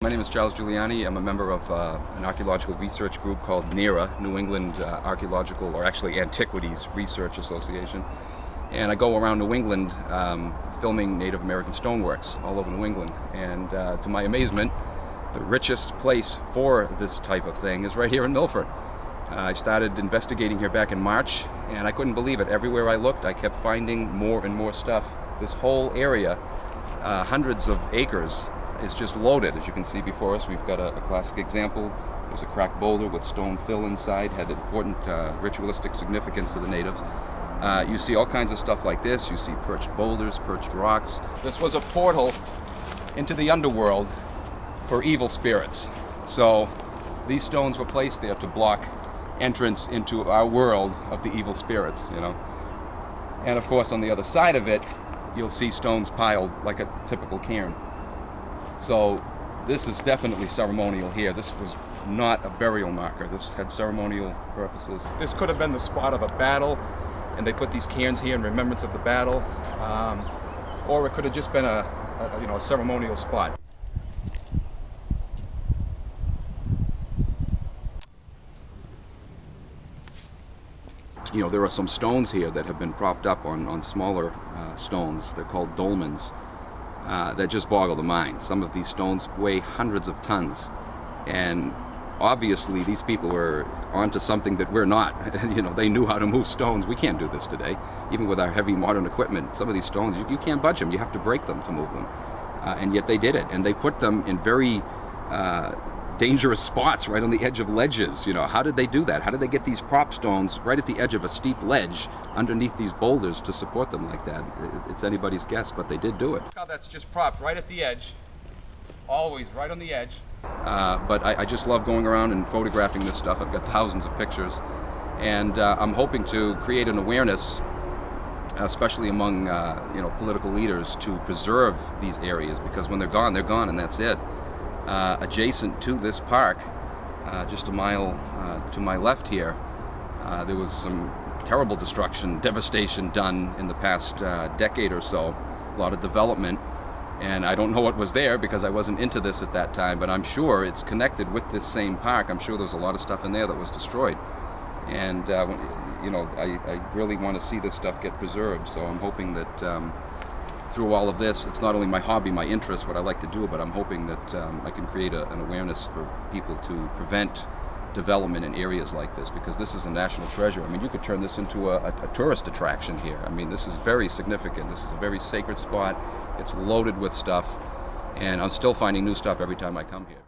My name is Charles Giuliani. I'm a member of an archaeological research group called NEARA, New England Archaeological, or actually Antiquities Research Association. And I go around New England filming Native American stoneworks all over New England. And to my amazement, the richest place for this type of thing is right here in Milford. I started investigating here back in March, and I couldn't believe it. Everywhere I looked, I kept finding more and more stuff. This whole area, hundreds of acres, is just loaded. As you can see before us, we've got a classic example. There's a cracked boulder with stone fill inside, had important ritualistic significance to the natives. You see all kinds of stuff like this. You see perched boulders, perched rocks. This was a portal into the underworld for evil spirits. So these stones were placed there to block entrance into our world of the evil spirits, you know. And of course, on the other side of it, you'll see stones piled like a typical cairn. So this is definitely ceremonial here. This was not a burial marker. This had ceremonial purposes. This could have been the spot of a battle, and they put these cairns here in remembrance of the battle, or it could have just been a ceremonial spot. You know, there are some stones here that have been propped up on smaller stones. They're called dolmens. That just boggle the mind. Some of these stones weigh hundreds of tons, and obviously these people were onto something that we're not. You know, they knew how to move stones. We can't do this today, even with our heavy modern equipment. Some of these stones, you can't budge them. You have to break them to move them, and yet they did it, and they put them in very dangerous spots right on the edge of ledges. You know, how did they do that? How did they get these prop stones right at the edge of a steep ledge underneath these boulders to support them like that? It's anybody's guess, but they did do it. Look how that's just propped right at the edge, always right on the edge. But I just love going around and photographing this stuff. I've got thousands of pictures, and I'm hoping to create an awareness, especially among political leaders, to preserve these areas, because when they're gone, and that's it. Adjacent to this park, just a mile to my left here, there was some terrible destruction, devastation done in the past decade or so. A lot of development, and I don't know what was there because I wasn't into this at that time, but I'm sure it's connected with this same park. I'm sure there's a lot of stuff in there that was destroyed, and I really want to see this stuff get preserved. So I'm hoping that through all of this, it's not only my hobby, my interest, what I like to do, but I'm hoping that I can create an awareness for people to prevent development in areas like this, because this is a national treasure. I mean, you could turn this into a tourist attraction here. I mean, this is very significant. This is a very sacred spot. It's loaded with stuff, and I'm still finding new stuff every time I come here.